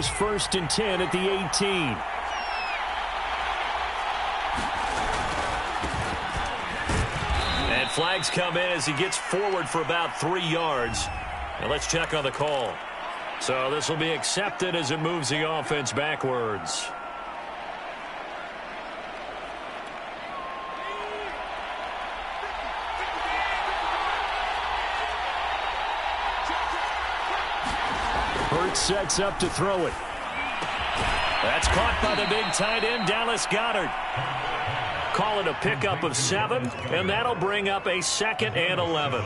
Here's 1st and 10 at the 18. And flags come in as he gets forward for about 3 yards. And let's check on the call. So this will be accepted as it moves the offense backwards. Hurts sets up to throw it. That's caught by the big tight end, Dallas Goedert. Call it a pickup of 7, and that'll bring up a 2nd and 11.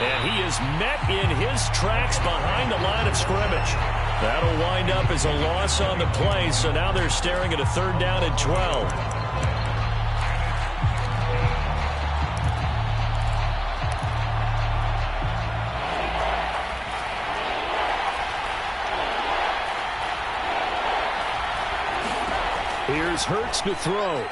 And he is met in his tracks behind the line of scrimmage. That'll wind up as a loss on the play, so now they're staring at a 3rd down and 12. Here's Hurts to throw.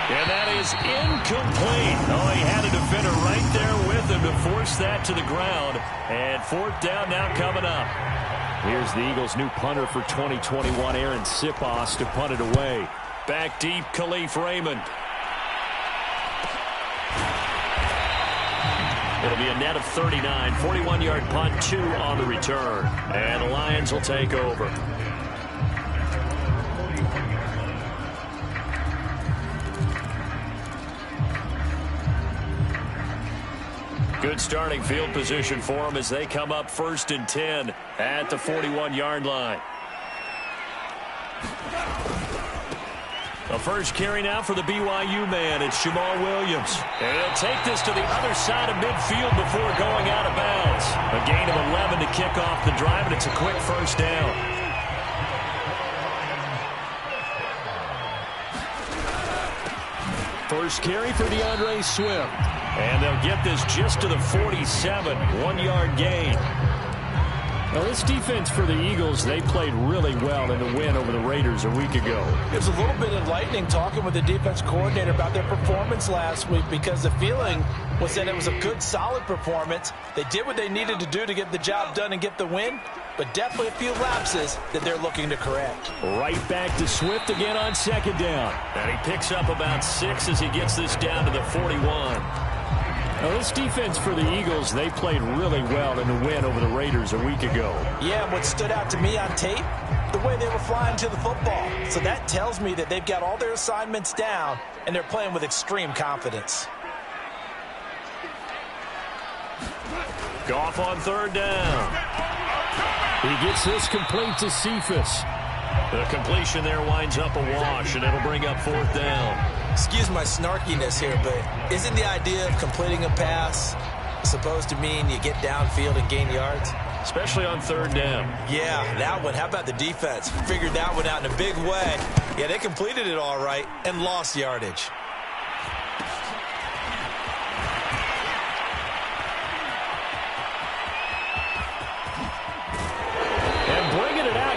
And that is incomplete. Oh, he had a defender right there with him to force that to the ground. And 4th down now coming up. Here's the Eagles' new punter for 2021, Aaron Sipos, to punt it away. Back deep, Khalif Raymond. It'll be a net of 39, 41-yard punt, 2 on the return. And the Lions will take over. Good starting field position for them as they come up 1st and 10 at the 41-yard line. The first carry now for the BYU man. It's Jamal Williams. And he'll take this to the other side of midfield before going out of bounds. A gain of 11 to kick off the drive, and it's a quick 1st down. First carry for DeAndre Swift. And they'll get this just to the 47, 1-yard gain. Now, this defense for the Eagles, they played really well in the win over the Raiders a week ago. It was a little bit enlightening talking with the defense coordinator about their performance last week, because the feeling was that it was a good, solid performance. They did what they needed to do to get the job done and get the win, but definitely a few lapses that they're looking to correct. Right back to Swift again on 2nd down. And he picks up about 6 as he gets this down to the 41. Now, this defense for the Eagles, they played really well in the win over the Raiders a week ago. Yeah, what stood out to me on tape, the way they were flying to the football. So that tells me that they've got all their assignments down, and they're playing with extreme confidence. Goff on 3rd down. He gets this complete to Cephas. The completion there winds up a wash, and it'll bring up 4th down. Excuse my snarkiness here, but isn't the idea of completing a pass supposed to mean you get downfield and gain yards? Especially on 3rd down. Yeah, that one. How about the defense? Figured that one out in a big way. Yeah, they completed it all right and lost yardage.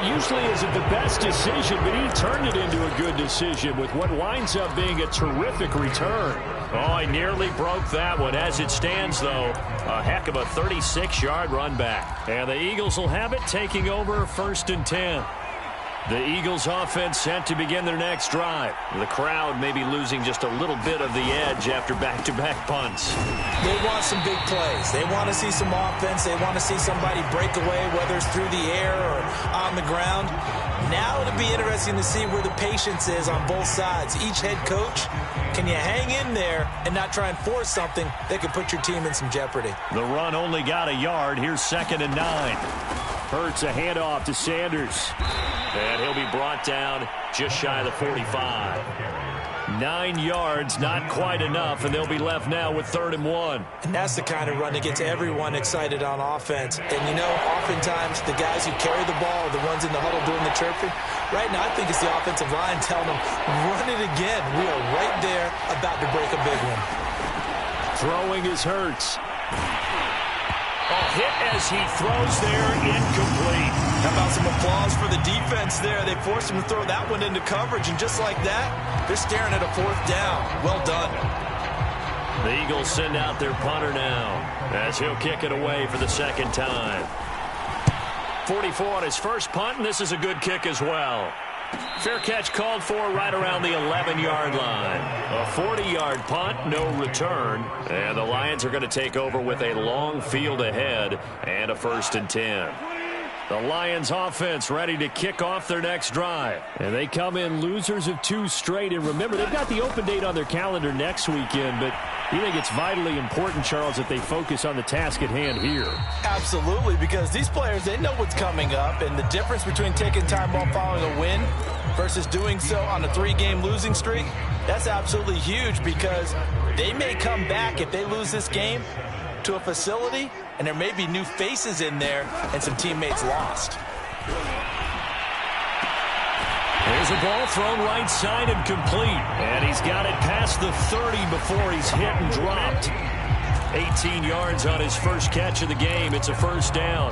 Usually isn't the best decision, but he turned it into a good decision with what winds up being a terrific return. Oh, he nearly broke that one. As it stands, though, a heck of a 36-yard run back. And the Eagles will have it, taking over 1st and 10. The Eagles offense set to begin their next drive. The crowd may be losing just a little bit of the edge after back-to-back punts. They want some big plays. They want to see some offense. They want to see somebody break away, whether it's through the air or on the ground. Now it'll be interesting to see where the patience is on both sides. Each head coach, can you hang in there and not try and force something that could put your team in some jeopardy? The run only got a yard. Here's 2nd and 9. Hurts a handoff to Sanders. And he'll be brought down just shy of the 45. 9 yards, not quite enough, and they'll be left now with 3rd and 1. And that's the kind of run that gets everyone excited on offense. And, you know, oftentimes the guys who carry the ball are the ones in the huddle doing the chirping. Right now, I think it's the offensive line telling them, run it again. We are right there about to break a big one. Throwing is Hurts. Hit as he throws there, incomplete. How about some applause for the defense there? They forced him to throw that one into coverage, and just like that, they're staring at a 4th down. Well done. The Eagles send out their punter now as he'll kick it away for the 2nd time. 44 on his first punt, and this is a good kick as well. Fair catch called for right around the 11-yard line. A 40-yard punt, no return. And the Lions are going to take over with a long field ahead and a 1st and 10. The Lions offense ready to kick off their next drive. And they come in losers of 2 straight. And remember, they've got the open date on their calendar next weekend, but you think it's vitally important, Charles, that they focus on the task at hand here? Absolutely, because these players, they know what's coming up, and the difference between taking time off following a win versus doing so on a 3-game losing streak, that's absolutely huge, because they may come back if they lose this game to a facility, and there may be new faces in there and some teammates lost. There's a ball thrown right side and complete. And he's got it past the 30 before he's hit and dropped. 18 yards on his first catch of the game. It's a 1st down.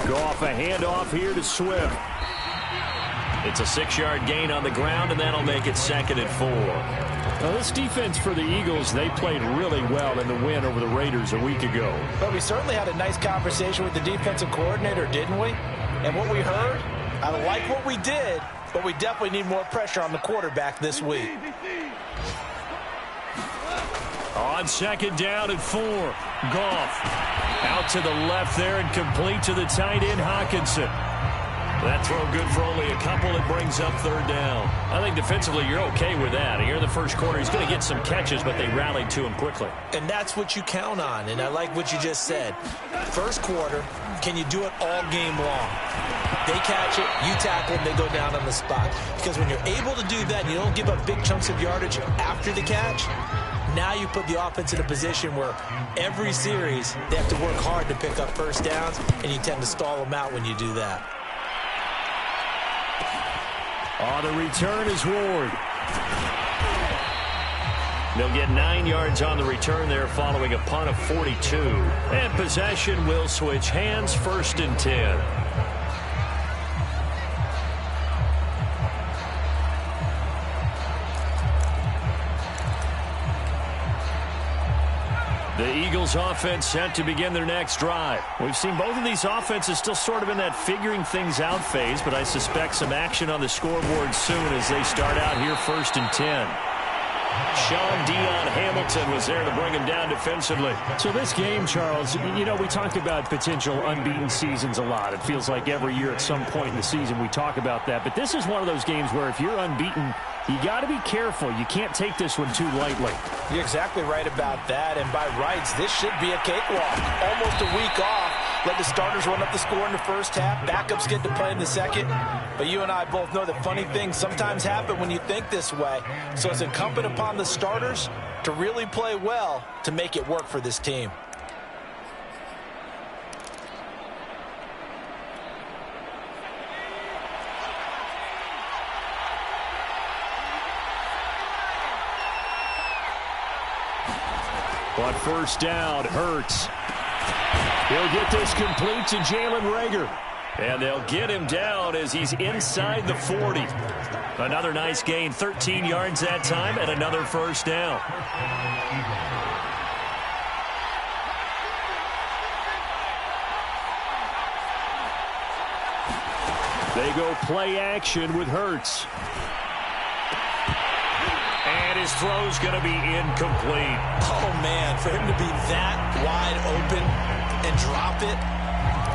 Goff a handoff here to Swift. It's a 6-yard gain on the ground, and that'll make it 2nd and 4. Now, this defense for the Eagles, they played really well in the win over the Raiders a week ago. But we certainly had a nice conversation with the defensive coordinator, didn't we? And what we heard, I like what we did, but we definitely need more pressure on the quarterback this week. On 2nd down and 4, Goff out to the left there and complete to the tight end, Hockenson. That throw good for only a couple. It brings up 3rd down. I think defensively you're okay with that. Here in the first quarter, he's going to get some catches, but they rallied to him quickly. And that's what you count on, and I like what you just said. First quarter, can you do it all game long? They catch it, you tackle them, they go down on the spot. Because when you're able to do that, you don't give up big chunks of yardage after the catch, now you put the offense in a position where every series they have to work hard to pick up 1st downs, and you tend to stall them out when you do that. On the return is Ward. They'll get 9 yards on the return there following a punt of 42. And possession will switch hands, 1st and 10. The Eagles offense set to begin their next drive. We've seen both of these offenses still sort of in that figuring things out phase, but I suspect some action on the scoreboard soon as they start out here 1st and 10. Sean Dion Hamilton was there to bring him down defensively. So this game, Charles, you know, we talk about potential unbeaten seasons a lot. It feels like every year at some point in the season we talk about that. But this is one of those games where if you're unbeaten, you got to be careful. You can't take this one too lightly. You're exactly right about that. And by rights, this should be a cakewalk. Almost a week off. Let the starters run up the score in the first half. Backups get to play in the second. But you and I both know that funny things sometimes happen when you think this way. So it's incumbent upon the starters to really play well to make it work for this team. On 1st down, Hurts. He'll get this complete to Jalen Reagor. And they'll get him down as he's inside the 40. Another nice gain, 13 yards that time, and another 1st down. They go play action with Hurts. And his throw's going to be incomplete. Oh, man, for him to be that wide open and drop it.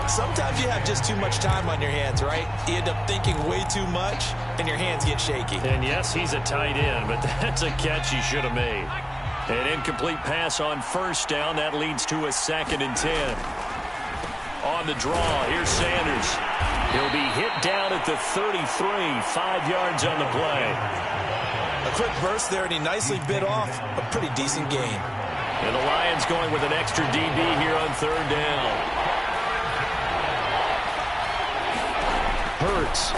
Sometimes you have just too much time on your hands, right? You end up thinking way too much, and your hands get shaky. And yes, he's a tight end, but that's a catch he should have made. An incomplete pass on 1st down. That leads to a 2nd and 10. On the draw, here's Sanders. He'll be hit down at the 33, 5 yards on the play. A quick burst there, and he nicely bit off a pretty decent gain. And the Lions going with an extra DB here on 3rd down. Hurts.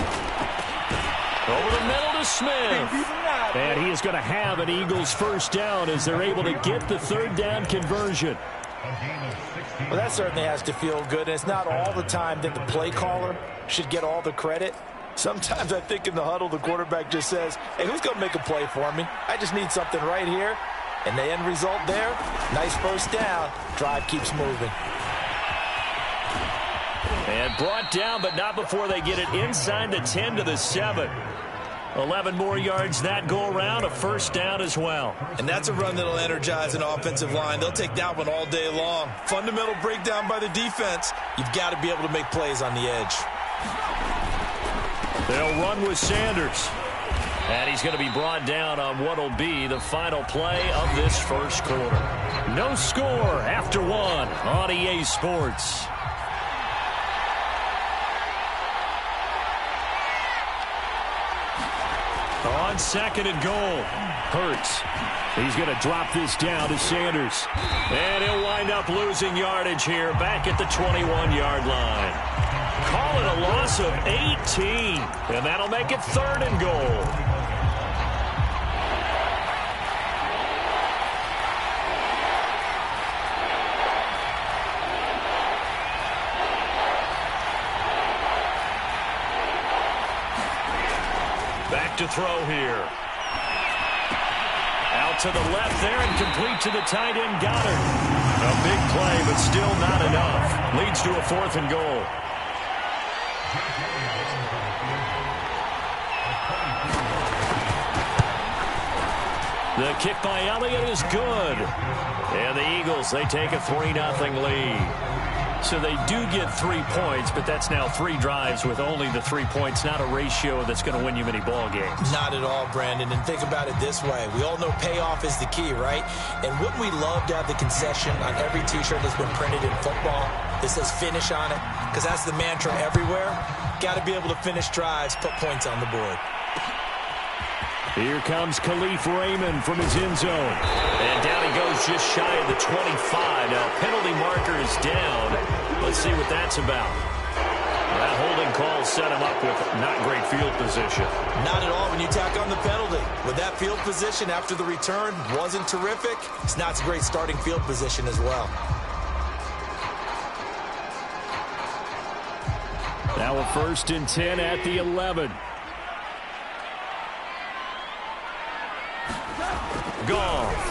Over the middle to Smith. And he is going to have an Eagles first down as they're able to get the third down conversion. Well, that certainly has to feel good. And it's not all the time that the play caller should get all the credit. Sometimes I think in the huddle, the quarterback just says, hey, who's going to make a play for me? I just need something right here. And the end result there, nice first down. Drive keeps moving. And brought down, but not before they get it inside the 10 to the 7. 11 more yards that go around, a first down as well. And that's a run that'll energize an offensive line. They'll take that one all day long. Fundamental breakdown by the defense. You've got to be able to make plays on the edge. They'll run with Sanders. And he's going to be brought down on what will be the final play of this first quarter. No score after one on EA Sports. On second and goal, Hurts. He's going to drop this down to Sanders. And he'll wind up losing yardage here back at the 21-yard line. Call it a loss of 18. And that'll make it third and goal. Back to throw here. Out to the left there and complete to the tight end, Goddard. A big play, but still not enough. Leads to a fourth and goal. The kick by Elliott is good. And the Eagles, they take a 3-0 lead. So they do get 3 points, but that's now 3 drives with only the 3 points, not a ratio that's going to win you many ball games. Not at all, Brandon. And think about it this way. We all know payoff is the key, right? And wouldn't we love to have the concession on every T-shirt that's been printed in football that says finish on it? Because that's the mantra everywhere. Got to be able to finish drives, put points on the board. Here comes Khalif Raymond from his end zone. And down he goes just shy of the 25. Now, penalty marker is down. Let's see what that's about. That holding call set him up with not great field position. Not at all when you tack on the penalty. With that field position after the return wasn't terrific, it's not a great starting field position as well. Now a 1st and 10 at the 11. Goff.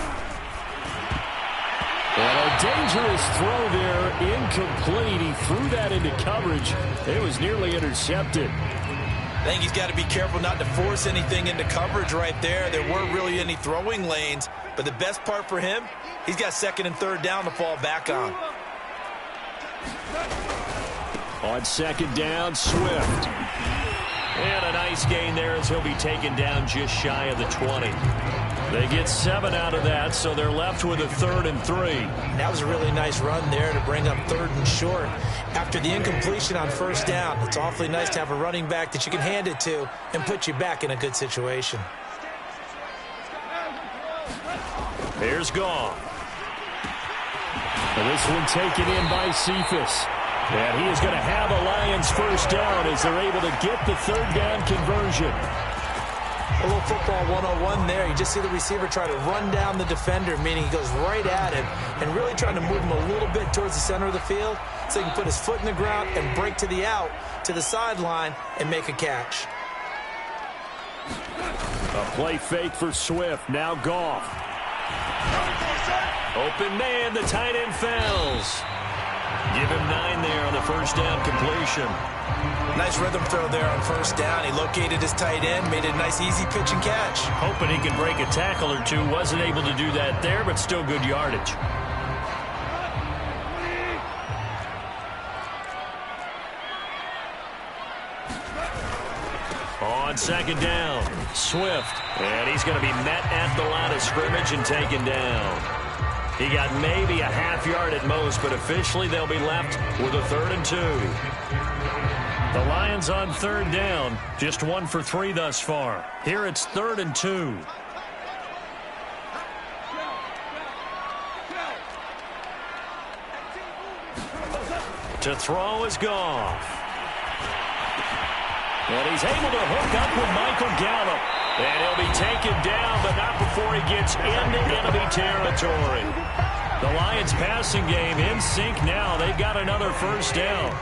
And a dangerous throw there, incomplete. He threw that into coverage. It was nearly intercepted. I think he's got to be careful not to force anything into coverage right there. There weren't really any throwing lanes, but the best part for him, he's got 2nd and 3rd down to fall back on. On 2nd down, Swift. And a nice gain there as he'll be taken down just shy of the 20. They get 7 out of that, so they're left with a 3rd and 3. That was a really nice run there to bring up 3rd and short. After the incompletion on 1st down, it's awfully nice to have a running back that you can hand it to and put you back in a good situation. Here's Goff. And this one taken in by Cephas. And he is going to have a Lions first down as they're able to get the 3rd down conversion. A little football 101 there. You just see the receiver try to run down the defender, meaning he goes right at him and really trying to move him a little bit towards the center of the field so he can put his foot in the ground and break to the out, to the sideline, and make a catch. A play fake for Swift. Now Goff. Open man, the tight end fails. Give him 9 there on the 1st down completion. Nice rhythm throw there on 1st down. He located his tight end, made it a nice easy pitch and catch. Hoping he could break a tackle or two. Wasn't able to do that there, but still good yardage. On 2nd down, Swift. And he's going to be met at the line of scrimmage and taken down. He got maybe a half yard at most, but officially they'll be left with a 3rd and 2. The Lions on 3rd down, just 1 for 3 thus far. Here it's 3rd and 2. To throw is Goff. And he's able to hook up with Michael Gallup. And he'll be taken down, but not before he gets into enemy territory. The Lions passing game in sync now. They've got another first down.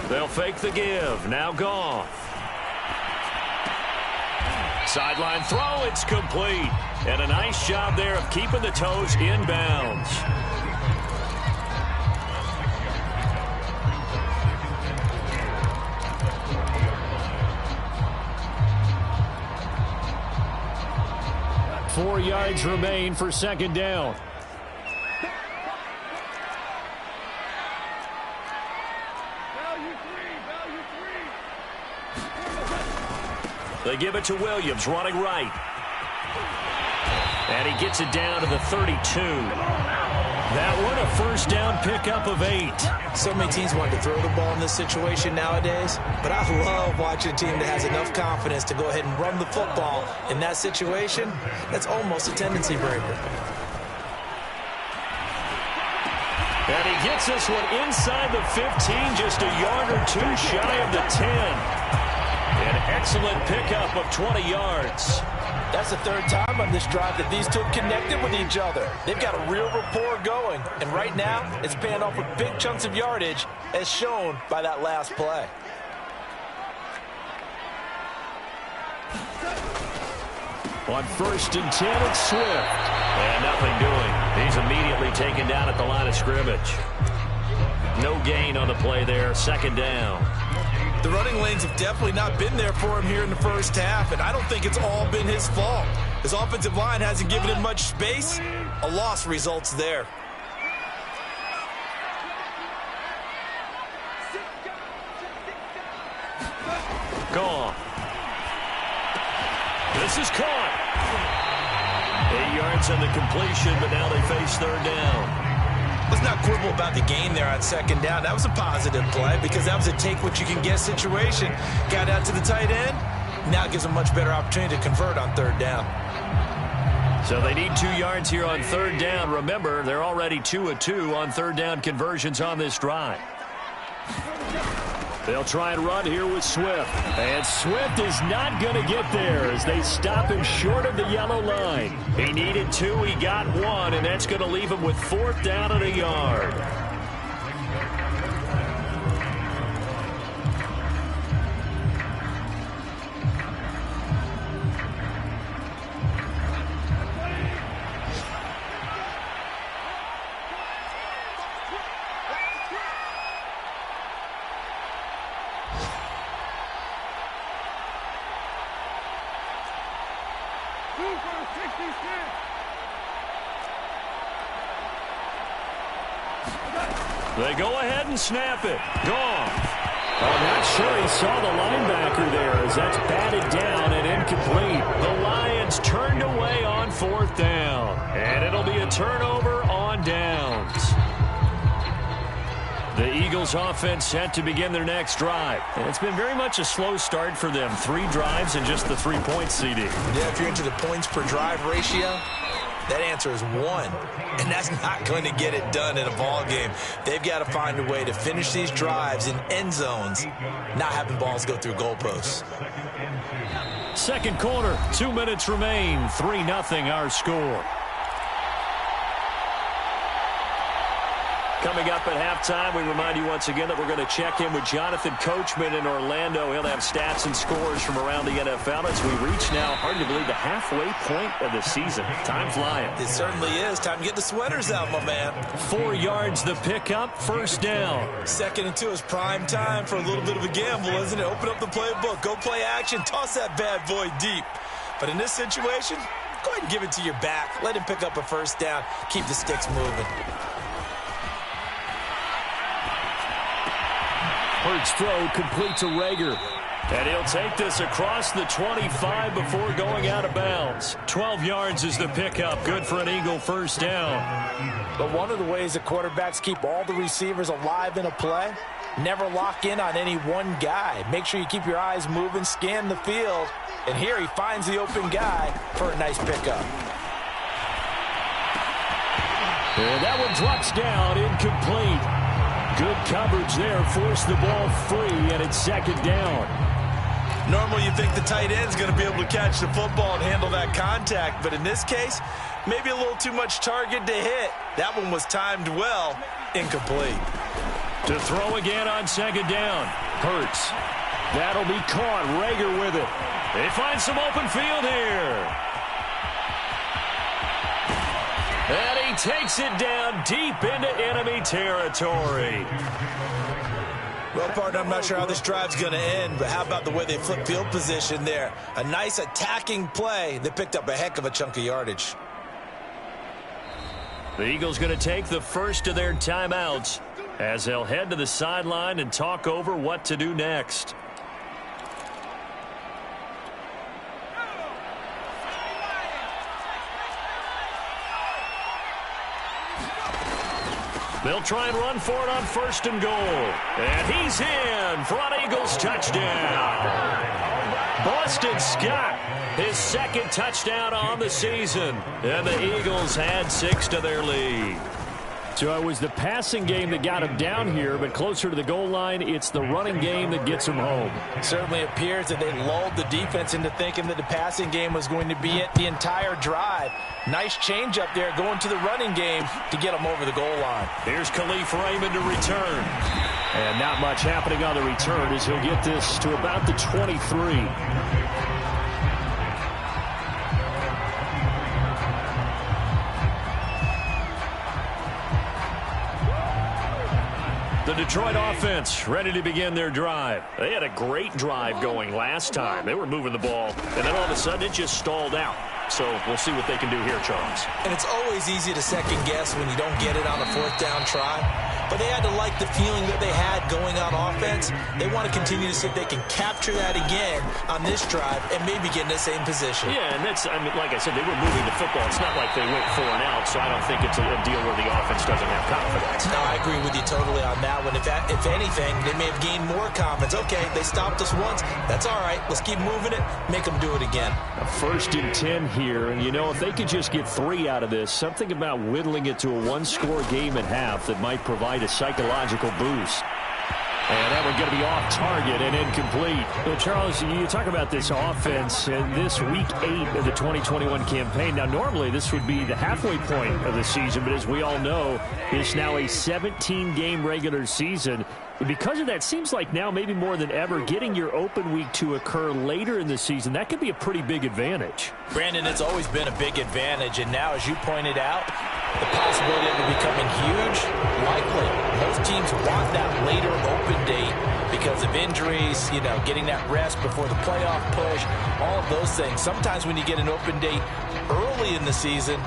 They'll fake the give. Now Goff. Sideline throw. It's complete. And a nice job there of keeping the toes in bounds. Four yards remain for second down. They give it to Williams, running right. And he gets it down to the 32. That one a first down pickup of 8. So many teams want to throw the ball in this situation nowadays, but I love watching a team that has enough confidence to go ahead and run the football in that situation. That's almost a tendency breaker. And he gets this one inside the 15, just a yard or two shy of the 10. An excellent pickup of 20 yards. That's the third time on this drive that these two have connected with each other. They've got a real rapport going. And right now, it's paying off with big chunks of yardage, as shown by that last play. On 1st and 10, it's Swift. And nothing doing. He's immediately taken down at the line of scrimmage. No gain on the play there. Second down. The running lanes have definitely not been there for him here in the first half, and I don't think it's all been his fault. His offensive line hasn't given him much space. A loss results there. Gone. This is caught. 8 yards on the completion, but now they face third down. Let's not quibble about the gain there on second down. That was a positive play because that was a take-what-you-can-get situation. Got out to the tight end. Now it gives them a much better opportunity to convert on third down. So they need 2 yards here on third down. Remember, they're already 2 of 2 on third down conversions on this drive. They'll try and run here with Swift. And Swift is not going to get there as they stop him short of the yellow line. He needed 2, he got 1, and that's going to leave him with 4th down and a yard. They go ahead and snap it. Gone. I'm not sure he saw the linebacker there as that's batted down and incomplete. The Lions turned away on 4th down. And it'll be a turnover on downs. The Eagles offense set to begin their next drive. And it's been very much a slow start for them. 3 drives and just the 3 points, CD. Yeah, if you're into the points per drive ratio, that answer is 1. And that's not going to get it done in a ball game. They've got to find a way to finish these drives in end zones, not having balls go through goalposts. Second quarter, 2 minutes remain. 3-0 our score. Coming up at halftime, we remind you once again that we're going to check in with Jonathan Coachman in Orlando. He'll have stats and scores from around the NFL as we reach now, hard to believe, the halfway point of the season. Time flying. It certainly is. Time to get the sweaters out, my man. 4 yards the pickup, first down. 2nd and 2 is prime time for a little bit of a gamble, isn't it? Open up the playbook, go play action, toss that bad boy deep. But in this situation, go ahead and give it to your back. Let him pick up a first down. Keep the sticks moving. Hurts throw complete to Rager. And he'll take this across the 25 before going out of bounds. 12 yards is the pickup. Good for an Eagle first down. But one of the ways the quarterbacks keep all the receivers alive in a play, never lock in on any one guy. Make sure you keep your eyes moving, scan the field. And here he finds the open guy for a nice pickup. And that one drops down, incomplete. Good coverage there, forced the ball free, and it's second down. Normally you think the tight end's going to be able to catch the football and handle that contact, but in this case, maybe a little too much target to hit. That one was timed well, incomplete. To throw again on second down. Hurts. That'll be caught. Rager with it. They find some open field here. And he takes it down deep into enemy territory. Well, partner, I'm not sure how this drive's going to end, but how about the way they flip field position there? A nice attacking play. They picked up a heck of a chunk of yardage. The Eagles going to take the first of their timeouts as they'll head to the sideline and talk over what to do next. They'll try and run for it on first and goal. And he's in for an Eagles touchdown. Boston Scott, his second touchdown on the season. And the Eagles add 6 to their lead. So it was the passing game that got him down here, but closer to the goal line, it's the running game that gets him home. Certainly appears that they lulled the defense into thinking that the passing game was going to be it the entire drive. Nice change up there going to the running game to get him over the goal line. Here's Khalif Raymond to return. And not much happening on the return as he'll get this to about the 23. The Detroit offense ready to begin their drive. They had a great drive going last time. They were moving the ball, and then all of a sudden it just stalled out. So we'll see what they can do here, Charles. And it's always easy to second guess when you don't get it on a fourth down try. But they had to like the feeling that they had going on offense. They want to continue to see if they can capture that again on this drive and maybe get in the same position. Yeah, and that's, I mean, like I said, they were moving the football. It's not like they went 4 and out, so I don't think it's a deal where the offense doesn't have confidence. No, I agree with you totally on that one. If anything, they may have gained more confidence. Okay, they stopped us once. That's all right. Let's keep moving it. Make them do it again. A 1st and 10 here, and you know, if they could just get 3 out of this, something about whittling it to a one-score game at half that might provide a psychological boost. And that one going to be off target and incomplete. Well, Charles, you talk about this offense and this week 8 of the 2021 campaign. Now, normally this would be the halfway point of the season, but as we all know, it's now a 17-game regular season. And because of that, seems like now maybe more than ever, getting your open week to occur later in the season, that could be a pretty big advantage. Brandon, it's always been a big advantage, and now, as you pointed out, the possibility of it becoming huge, likely. Most teams want that later open date because of injuries, you know, getting that rest before the playoff push, all of those things. Sometimes when you get an open date early in the season,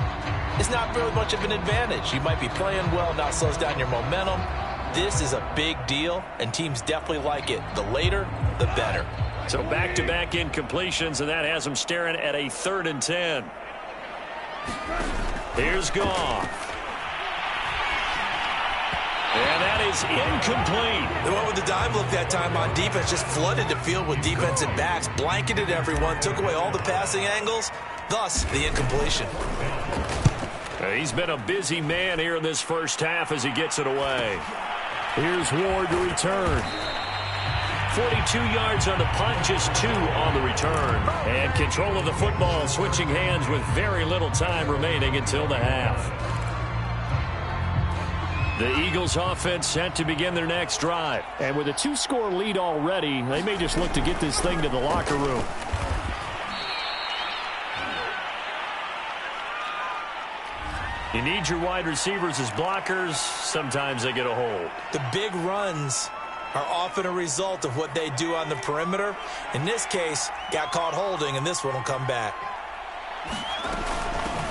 it's not really much of an advantage. You might be playing well, now slows down your momentum. This is a big deal, and teams definitely like it. The later, the better. So back-to-back incompletions, and that has them staring at a 3rd and 10. Here's Goff. And that is incomplete. The one with the dive look that time on defense just flooded the field with defensive backs, blanketed everyone, took away all the passing angles, thus the incompletion. He's been a busy man here in this first half as he gets it away. Here's Ward to return. 42 yards on the punt, just 2 on the return. And control of the football, switching hands with very little time remaining until the half. The Eagles offense set to begin their next drive. And with a 2-score lead already, they may just look to get this thing to the locker room. You need your wide receivers as blockers. Sometimes they get a hold. The big runs are often a result of what they do on the perimeter. In this case, got caught holding, and this one will come back.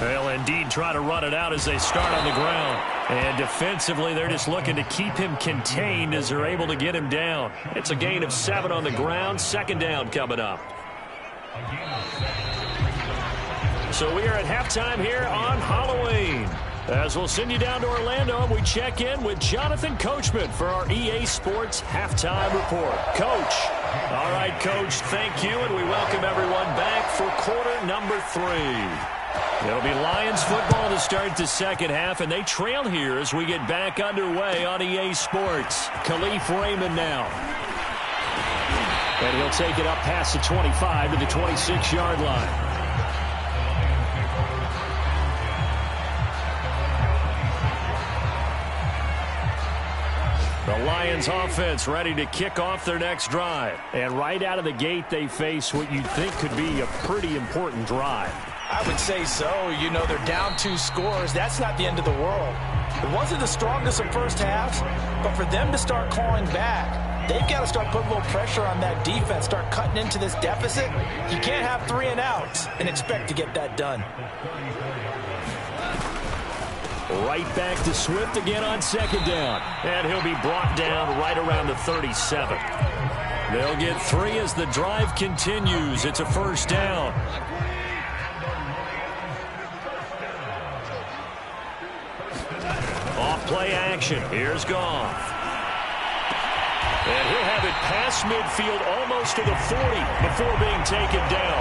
They'll indeed try to run it out as they start on the ground. And defensively, they're just looking to keep him contained as they're able to get him down. It's a gain of 7 on the ground. Second down coming up. So we are at halftime here on Halloween. As we'll send you down to Orlando, we check in with Jonathan Coachman for our EA Sports Halftime Report. Coach. All right, Coach, thank you, and we welcome everyone back for quarter number 3. It'll be Lions football to start the second half, and they trail here as we get back underway on EA Sports. Khalif Raymond now. And he'll take it up past the 25 to the 26-yard line. The Lions offense ready to kick off their next drive. And right out of the gate, they face what you'd think could be a pretty important drive. I would say so. You know, they're down 2 scores. That's not the end of the world. It wasn't the strongest of first halves, but for them to start clawing back, they've got to start putting a little pressure on that defense, start cutting into this deficit. You can't have 3 and outs and expect to get that done. Right back to Swift again on second down. And he'll be brought down right around the 37. They'll get 3 as the drive continues. It's a first down. Off play action. Here's Goff. And he'll have it past midfield almost to the 40 before being taken down.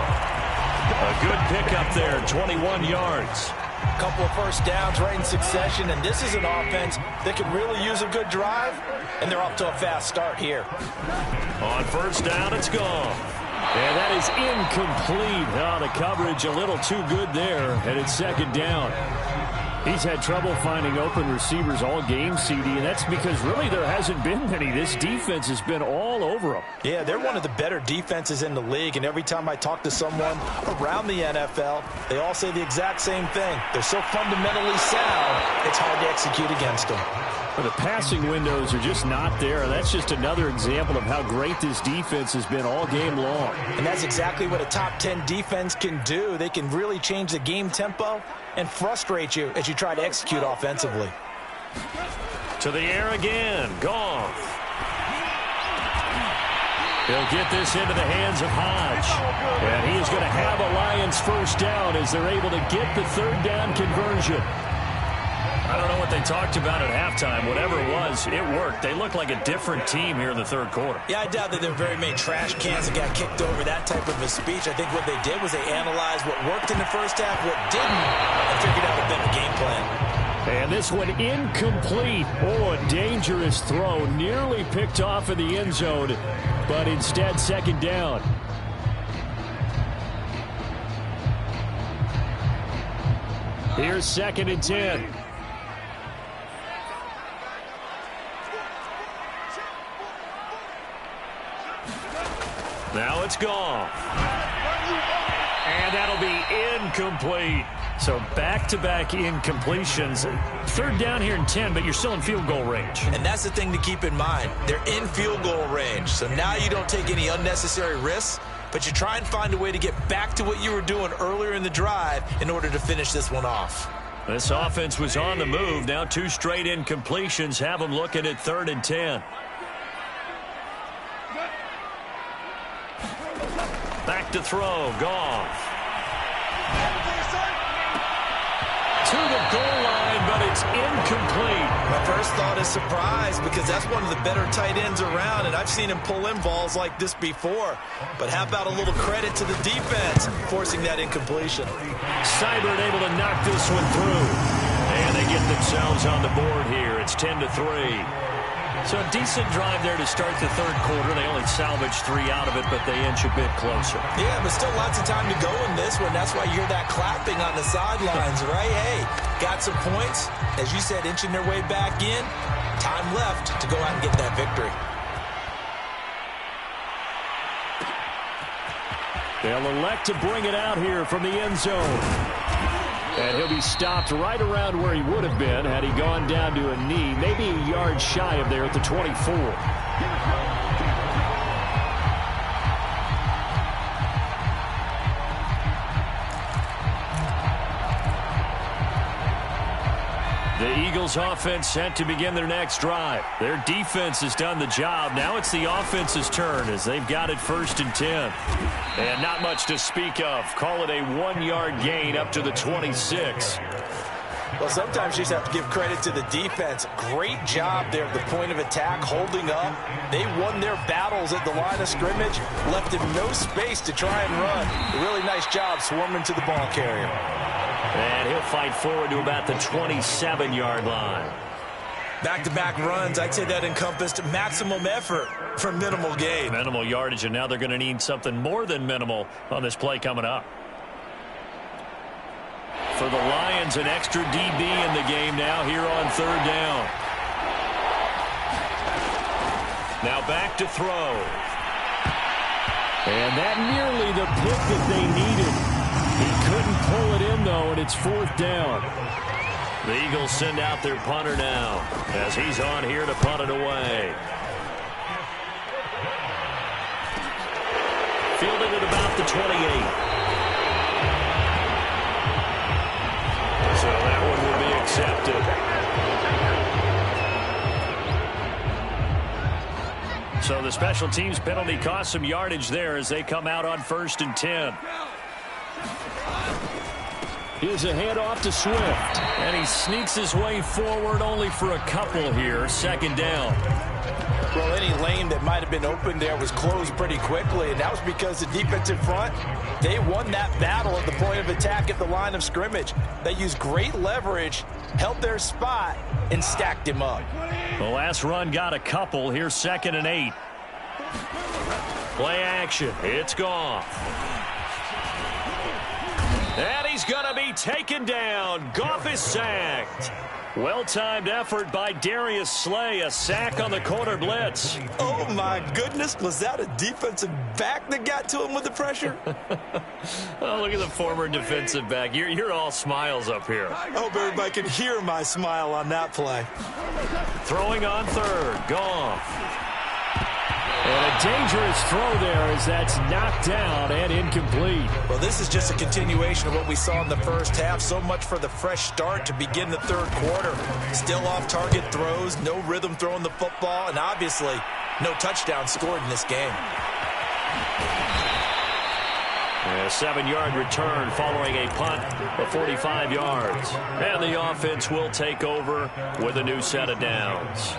A good pickup there, 21 yards. A couple of first downs right in succession, and this is an offense that can really use a good drive, and they're off to a fast start here. On first down, it's Goff. And that is incomplete. Oh, the coverage a little too good there, and it's second down. He's had trouble finding open receivers all game, CD, and that's because really there hasn't been many. This defense has been all over them. Yeah, they're one of the better defenses in the league, and every time I talk to someone around the NFL, they all say the exact same thing. They're so fundamentally sound, it's hard to execute against them. But the passing windows are just not there. That's just another example of how great this defense has been all game long. And that's exactly what a top 10 defense can do. They can really change the game tempo and frustrate you as you try to execute offensively. To the air again. Goff. He'll get this into the hands of Hodge. And he is going to have a Lions first down as they're able to get the third down conversion. I don't know what they talked about at halftime. Whatever it was, it worked. They look like a different team here in the third quarter. Yeah, I doubt that there were very many trash cans that got kicked over, that type of a speech. I think what they did was they analyzed what worked in the first half, what didn't, and figured out a better game plan. And this one incomplete. Oh, a dangerous throw. Nearly picked off in the end zone, but instead second down. Here's 2nd and 10. Now it's Goff. And that'll be incomplete. So back-to-back incompletions. Third down here in 10, but you're still in field goal range. And that's the thing to keep in mind. They're in field goal range. So now you don't take any unnecessary risks, but you try and find a way to get back to what you were doing earlier in the drive in order to finish this one off. This offense was on the move. Now 2 straight incompletions have them looking at 3rd and 10. Back to throw. Goff. To the goal line, but it's incomplete. My first thought is surprise because that's one of the better tight ends around, and I've seen him pull in balls like this before. But how about a little credit to the defense forcing that incompletion? Seibert able to knock this one through. And they get themselves on the board here. It's 10-3. So a decent drive there to start the third quarter. They only salvaged 3 out of it, but they inch a bit closer. Yeah, but still lots of time to go in this one. That's why you hear that clapping on the sidelines, right? Hey, got some points. As you said, inching their way back in. Time left to go out and get that victory. They'll elect to bring it out here from the end zone. And he'll be stopped right around where he would have been had he gone down to a knee, maybe a yard shy of there at the 24. The Eagles offense set to begin their next drive. Their defense has done the job. Now it's the offense's turn as they've got it 1st and 10. And not much to speak of. Call it a 1-yard gain up to the 26. Well, sometimes you just have to give credit to the defense. Great job there at the point of attack, holding up. They won their battles at the line of scrimmage, left him no space to try and run. A really nice job swarming to the ball carrier. And he'll fight forward to about the 27-yard line. Back-to-back runs, I'd say that encompassed maximum effort for minimal gain. Minimal yardage, and now they're going to need something more than minimal on this play coming up. For the Lions, an extra DB in the game now here on 3rd down. Now back to throw. And that nearly the pick that they needed. He couldn't pull it in, though, and it's 4th down. The Eagles send out their punter now as he's on here to punt it away. Fielded at about the 28. So that one will be accepted. So the special teams penalty cost some yardage there as they come out on 1st and 10. Here's a handoff to Swift. And he sneaks his way forward only for a couple here. 2nd down. Well, any lane that might have been open there was closed pretty quickly, and that was because the defensive front, they won that battle at the point of attack at the line of scrimmage. They used great leverage, held their spot, and stacked him up. The last run got a couple. Here's 2nd and 8. Play action. It's Goff. And he's going to be taken down. Goff is sacked. Well-timed effort by Darius Slay. A sack on the corner blitz. Oh, my goodness. Was that a defensive back that got to him with the pressure? Oh, look at the former defensive back. You're all smiles up here. I hope everybody can hear my smile on that play. Throwing on 3rd. Goff. And a dangerous throw there as that's knocked down and incomplete. Well, this is just a continuation of what we saw in the first half. So much for the fresh start to begin the 3rd quarter. Still off-target throws, no rhythm throwing the football, and obviously no touchdown scored in this game. A 7-yard return following a punt of 45 yards. And the offense will take over with a new set of downs.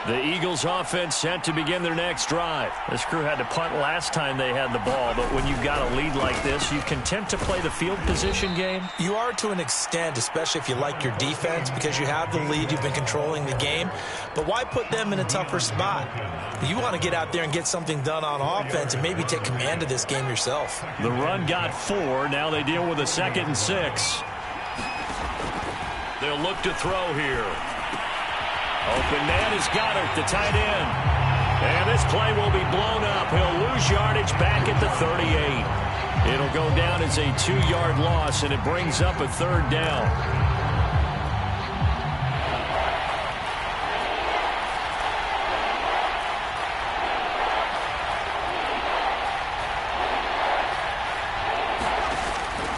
The Eagles offense set to begin their next drive. This crew had to punt last time they had the ball, but when you've got a lead like this, you content to play the field position game? You are to an extent, especially if you like your defense, because you have the lead, you've been controlling the game. But why put them in a tougher spot? You want to get out there and get something done on offense and maybe take command of this game yourself. The run got 4. Now they deal with a 2nd and 6. They'll look to throw here. Open man is Goddard, the tight end. And this play will be blown up. He'll lose yardage back at the 38. It'll go down as a 2-yard loss, and it brings up a 3rd down.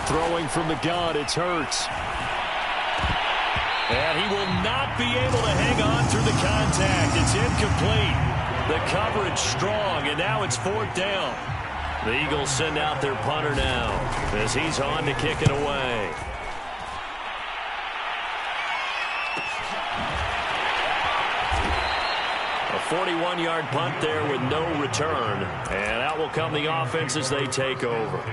Throwing from the gun, it's Hurts. And he will not be able to hang on through the contact. It's incomplete. The coverage strong, and now it's 4th down. The Eagles send out their punter now as he's on to kick it away. A 41-yard punt there with no return. And out will come the offense as they take over.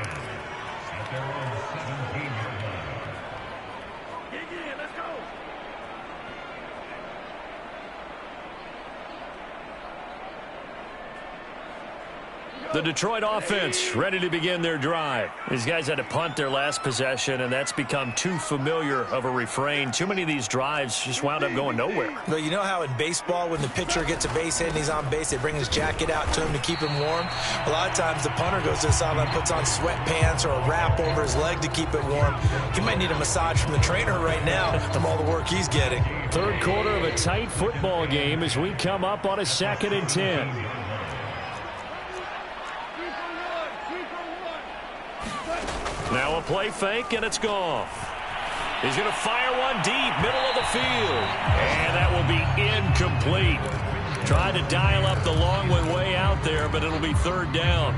The Detroit offense ready to begin their drive. These guys had to punt their last possession, and that's become too familiar of a refrain. Too many of these drives just wound up going nowhere. Well, you know how in baseball, when the pitcher gets a base hit and he's on base, they bring his jacket out to him to keep him warm? A lot of times the punter goes to the sideline, puts on sweatpants or a wrap over his leg to keep it warm. He might need a massage from the trainer right now from all the work he's getting. 3rd quarter of a tight football game as we come up on a 2nd and 10. Now a play fake, and it's Goff. He's going to fire one deep, middle of the field. And that will be incomplete. Trying to dial up the long one way out there, but it'll be third down.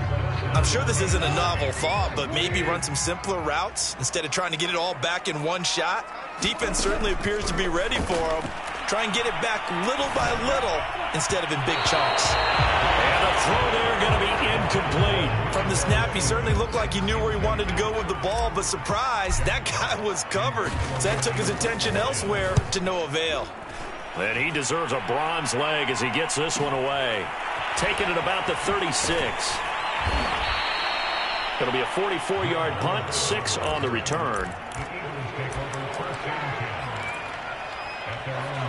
I'm sure this isn't a novel thought, but maybe run some simpler routes instead of trying to get it all back in one shot. Defense certainly appears to be ready for him. Try and get it back little by little instead of in big chunks. And the throw there going to be incomplete. From the snap, he certainly looked like he knew where he wanted to go with the ball, but surprise, that guy was covered. So that took his attention elsewhere to no avail. And he deserves a bronze leg as he gets this one away. Taking it about the 36. It'll be a 44-yard punt, 6 on the return.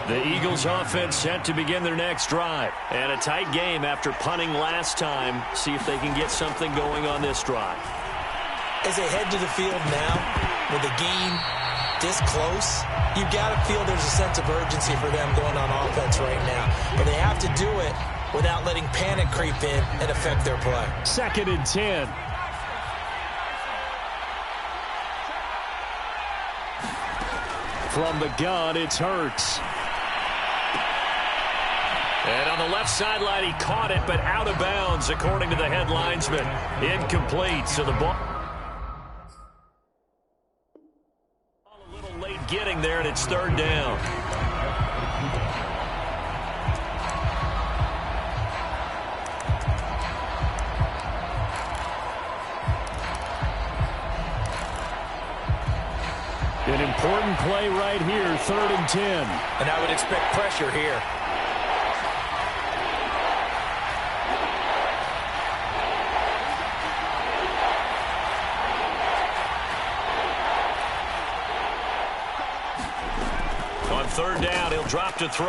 The Eagles offense set to begin their next drive. And a tight game after punting last time. See if they can get something going on this drive. As they head to the field now, with the game this close, you got to feel there's a sense of urgency for them going on offense right now. But they have to do it without letting panic creep in and affect their play. 2nd and 10. From the gun, it's Hurts. And on the left sideline, he caught it, but out of bounds, according to the head linesman. Incomplete, so the ball a little late getting there, and it's third down. An important play right here, 3rd and 10. And I would expect pressure here. On third down, he'll drop to throw.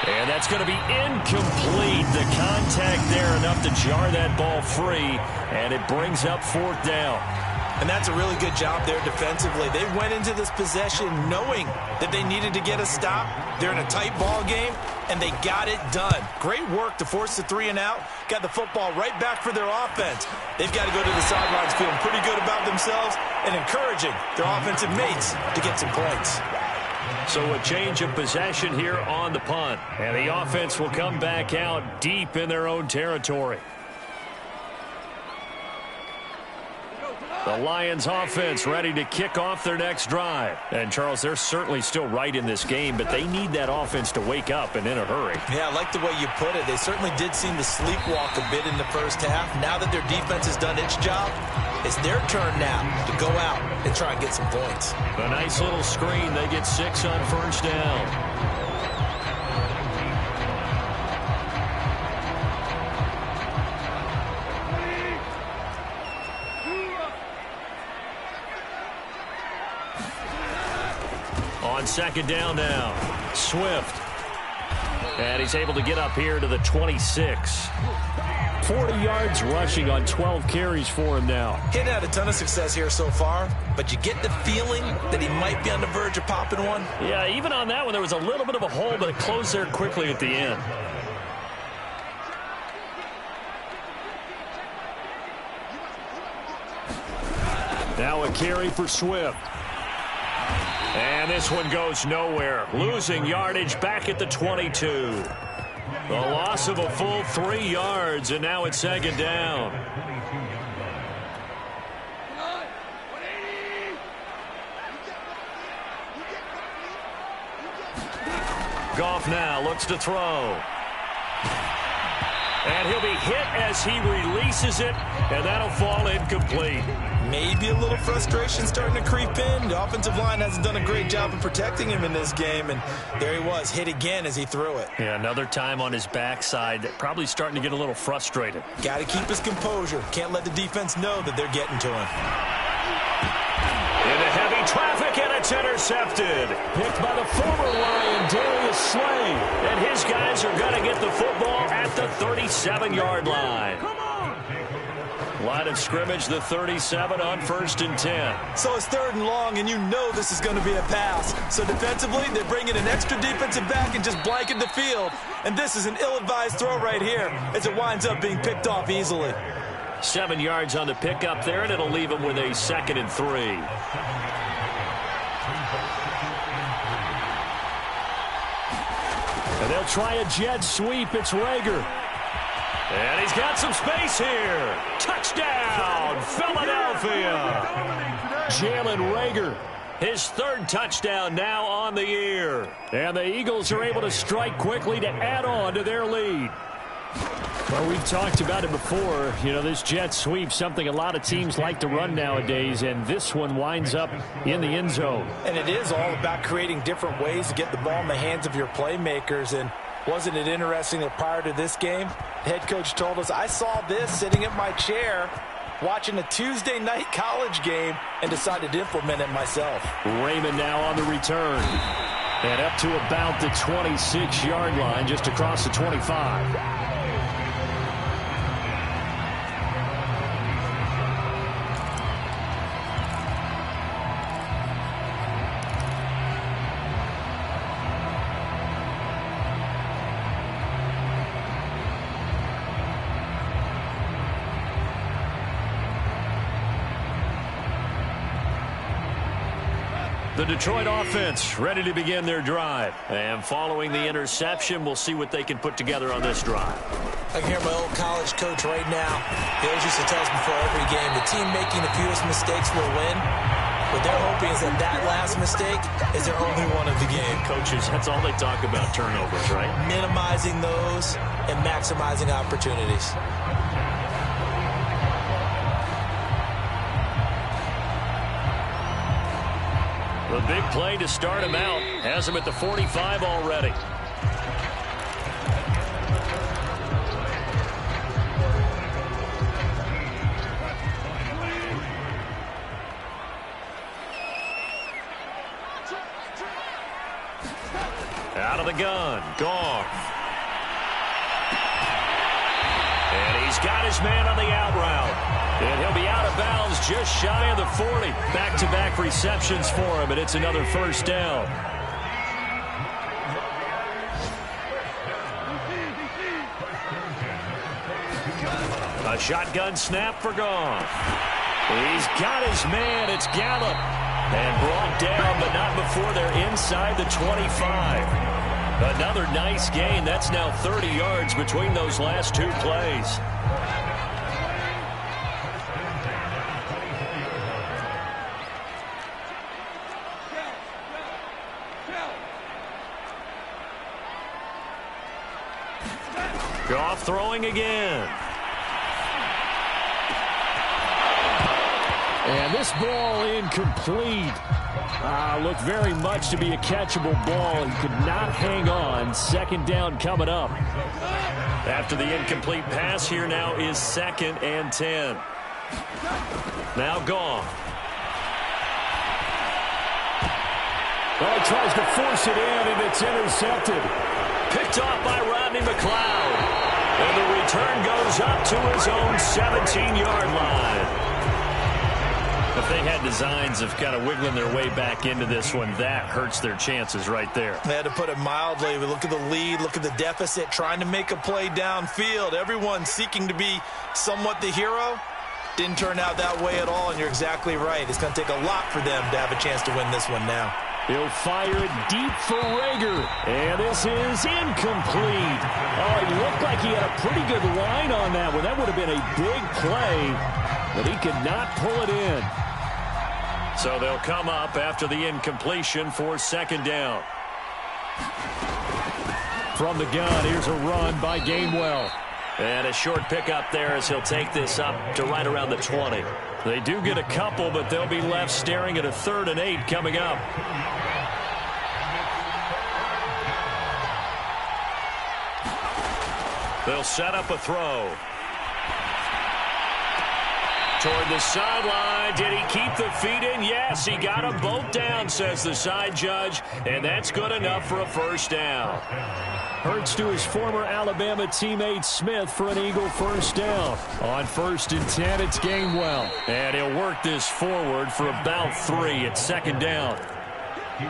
And that's going to be incomplete. The contact there enough to jar that ball free, and it brings up 4th down. And that's a really good job there defensively. They went into this possession knowing that they needed to get a stop. They're in a tight ball game, and they got it done. Great work to force the 3 and out. Got the football right back for their offense. They've got to go to the sidelines feeling pretty good about themselves and encouraging their offensive mates to get some points. So a change of possession here on the punt. And the offense will come back out deep in their own territory. The Lions offense ready to kick off their next drive. And, Charles, they're certainly still right in this game, but they need that offense to wake up and in a hurry. Yeah, I like the way you put it. They certainly did seem to sleepwalk a bit in the first half. Now that their defense has done its job, it's their turn now to go out and try and get some points. A nice little screen. They get 6 on first down. On 2nd down now, Swift. And he's able to get up here to the 26. 40 yards rushing on 12 carries for him now. He'd had a ton of success here so far, but you get the feeling that he might be on the verge of popping one. Yeah, even on that one, there was a little bit of a hole, but it closed there quickly at the end. Now a carry for Swift. And this one goes nowhere. Losing yardage back at the 22. The loss of a full 3 yards, and now it's 2nd down. Goff now looks to throw. And he'll be hit as he releases it, and that'll fall incomplete. Maybe a little frustration starting to creep in. The offensive line hasn't done a great job of protecting him in this game, and there he was, hit again as he threw it. Yeah, another time on his backside, probably starting to get a little frustrated. Got to keep his composure. Can't let the defense know that they're getting to him. Into heavy traffic, and it's intercepted. Picked by the former Lion, Darius Slay. And his guys are going to get the football at the 37-yard line. Line of scrimmage, the 37 on 1st and 10. So it's 3rd and long, and you know this is going to be a pass. So defensively, they bring in an extra defensive back and just blanket the field. And this is an ill-advised throw right here as it winds up being picked off easily. 7 yards on the pickup there, and it'll leave them with a 2nd and 3. And they'll try a jet sweep. It's Reagor. And he's got some space here. Touchdown, Philadelphia. Jalen Reagor. His 3rd touchdown now on the year. And the Eagles are able to strike quickly to add on to their lead. Well, we've talked about it before. You know, this jet sweep, something a lot of teams like to run nowadays, and this one winds up in the end zone. And it is all about creating different ways to get the ball in the hands of your playmakers. And wasn't it interesting that prior to this game, the head coach told us, I saw this sitting in my chair watching a Tuesday night college game and decided to implement it myself. Raymond now on the return. And up to about the 26-yard line, just across the 25. The Detroit offense ready to begin their drive. And following the interception, we'll see what they can put together on this drive. I can hear my old college coach right now. He always used to tell us before every game, the team making the fewest mistakes will win. What they're hoping is that that last mistake is their only one of the game. Coaches, that's all they talk about, turnovers, right? Minimizing those and maximizing opportunities. The big play to start him out has him at the 45 already. Out of the gun, Goff. And he's got his man on the out route. And he'll be out of bounds just shy of the 40. Back-to-back receptions for him, and it's another first down. A shotgun snap for Goff. He's got his man. It's Gallup. And brought down, but not before they're inside the 25. Another nice gain. That's now 30 yards between those last 2 plays. Goff throwing again. And this ball incomplete. Looked very much to be a catchable ball. He could not hang on. 2nd down coming up. After the incomplete pass, here now is 2nd and 10. Now Goff. Well, he tries to force it in, and it's intercepted. Picked off by Rodney McLeod. And the return goes up to his own 17-yard line. If they had designs of kind of wiggling their way back into this one, that hurts their chances right there. They had to put it mildly. We look at the lead, look at the deficit, trying to make a play downfield. Everyone seeking to be somewhat the hero. Didn't turn out that way at all, and you're exactly right. It's going to take a lot for them to have a chance to win this one now. He'll fire it deep for Reagor. And this is incomplete. Oh, he looked like he had a pretty good line on that one. That would have been a big play, but he could not pull it in. So they'll come up after the incompletion for 2nd down. From the gun, here's a run by Gainwell. And a short pickup there as he'll take this up to right around the 20. They do get a couple, but they'll be left staring at a 3rd and 8 coming up. They'll set up a throw. Toward the sideline. Did he keep the feet in? Yes, he got them both down, says the side judge. And that's good enough for a first down. Hurts to his former Alabama teammate Smith for an Eagle first down. On 1st and 10, it's Gainwell. And he'll work this forward for about 3 at 2nd down.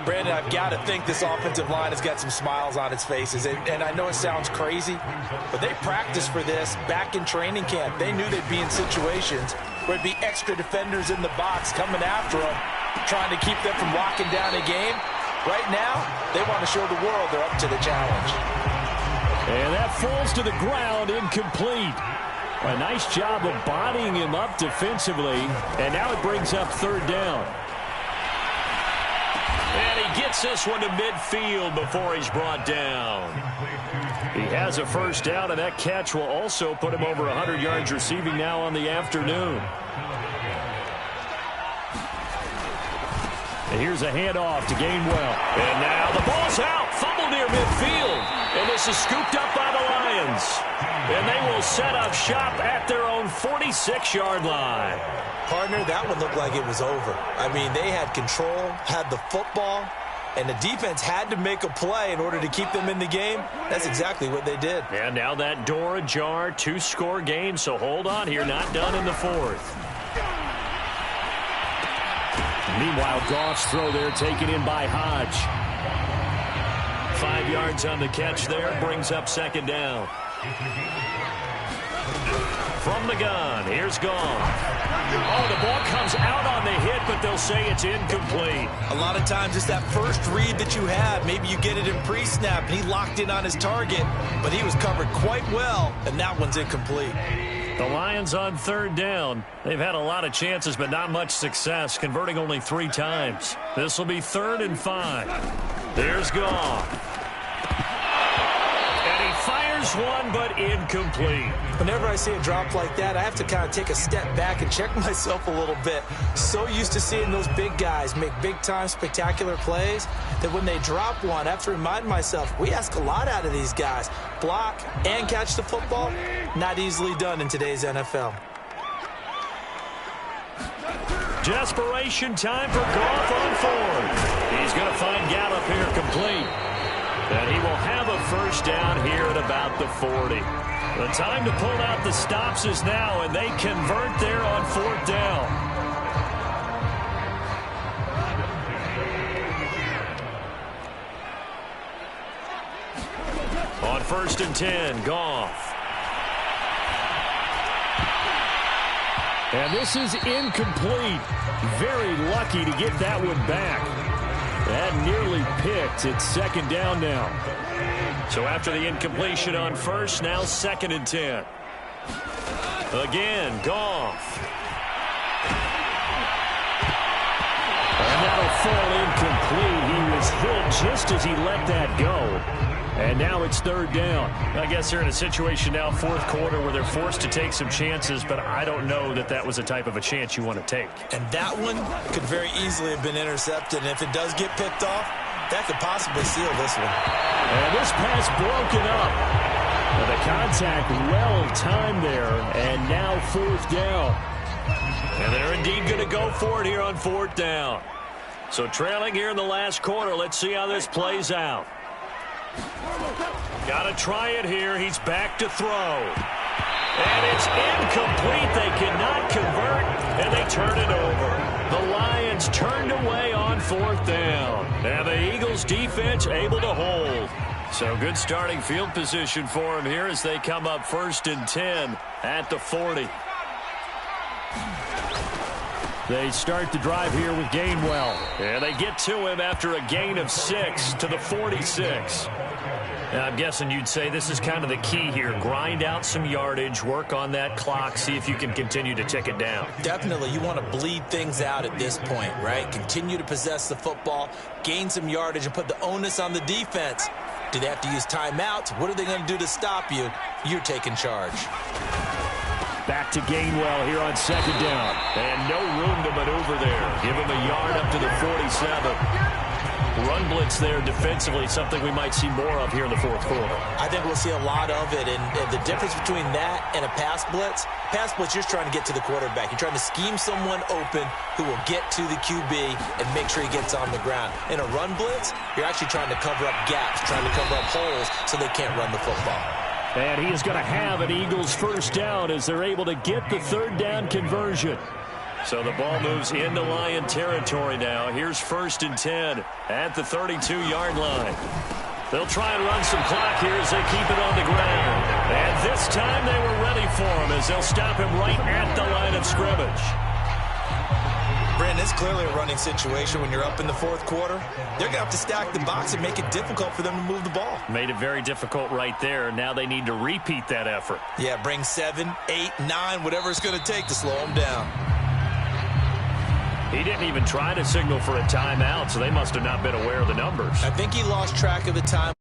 Brandon, I've got to think this offensive line has got some smiles on its faces. And I know it sounds crazy, but they practiced for this back in training camp. They knew they'd be in situations where there'd be extra defenders in the box coming after them, trying to keep them from locking down a game. Right now, they want to show the world they're up to the challenge. And that falls to the ground, incomplete. A nice job of bodying him up defensively, and now it brings up third down. And he gets this one to midfield before he's brought down. He has a first down, and that catch will also put him over 100 yards receiving now on the afternoon. And here's a handoff to Gainwell. And now the ball's out. Fumble near midfield. And this is scooped up by the Lions. And they will set up shop at their own 46-yard line. Partner, that one looked like it was over. I mean, they had control, had the football, and the defense had to make a play in order to keep them in the game. That's exactly what they did. And now that door ajar, 2-score game, so hold on here, not done in the fourth. Meanwhile, Goff's throw there taken in by Hodge. 5 yards on the catch there, brings up second down. From the gun, here's Goff. Oh, the ball comes out on the hit, but they'll say it's incomplete. A lot of times it's that first read that you have. Maybe you get it in pre-snap, and he locked in on his target, but he was covered quite well, and that one's incomplete. The Lions on third down. They've had a lot of chances, but not much success, converting only 3 times. This will be 3rd and 5. There's Goff. And he fires one, but incomplete. Whenever I see a drop like that, I have to kind of take a step back and check myself a little bit. So used to seeing those big guys make big-time spectacular plays that when they drop one, I have to remind myself, we ask a lot out of these guys. Block and catch the football, not easily done in today's NFL. Desperation time for Goff on 4th. He's going to find Gallup here complete. And he will have a first down here at about the 40. The time to pull out the stops is now, and they convert there on 4th down. On 1st and 10, Goff. And this is incomplete. Very lucky to get that one back. That nearly picked. It's 2nd down now. So after the incompletion on 1st, now 2nd and 10. Again, Goff. And that'll fall incomplete. He was hit just as he let that go. And now it's 3rd down. I guess they're in a situation now, 4th quarter, where they're forced to take some chances, but I don't know that that was the type of a chance you want to take. And that one could very easily have been intercepted. And if it does get picked off, that could possibly seal this one. And this pass broken up. Well, the contact well-timed there, and now 4th down. And they're indeed going to go for it here on 4th down. So trailing here in the last quarter, let's see how this plays out. Got to try it here. He's back to throw. And it's incomplete. They cannot convert, and they turn it over. The Lions turned away on 4th down. And the Eagles defense able to hold. So good starting field position for him here as they come up 1st and 10 at the 40. They start the drive here with Gainwell. And they get to him after a gain of 6 to the 46. And I'm guessing you'd say this is kind of the key here. Grind out some yardage, work on that clock, see if you can continue to tick it down. Definitely, you want to bleed things out at this point, right? Continue to possess the football, gain some yardage, and put the onus on the defense. Do they have to use timeouts? What are they going to do to stop you? You're taking charge. Back to Gainwell here on 2nd down. And no room to maneuver there. Give him a yard up to the 47. Run blitz there defensively, something we might see more of here in the 4th quarter. I think we'll see a lot of it, and the difference between that and a pass blitz, you're just trying to get to the quarterback. You're trying to scheme someone open who will get to the QB and make sure he gets on the ground. In a run blitz, you're actually trying to cover up gaps, trying to cover up holes so they can't run the football. And he is going to have an Eagles first down as they're able to get the 3rd down conversion. So the ball moves into Lion territory now. Here's 1st and 10 at the 32-yard line. They'll try and run some clock here as they keep it on the ground. And this time they were ready for him as they'll stop him right at the line of scrimmage. Brandon, it's clearly a running situation when you're up in the 4th quarter. They're going to have to stack the box and make it difficult for them to move the ball. Made it very difficult right there. Now they need to repeat that effort. Yeah, bring 7, 8, 9, whatever it's going to take to slow them down. He didn't even try to signal for a timeout, so they must have not been aware of the numbers. I think he lost track of the time.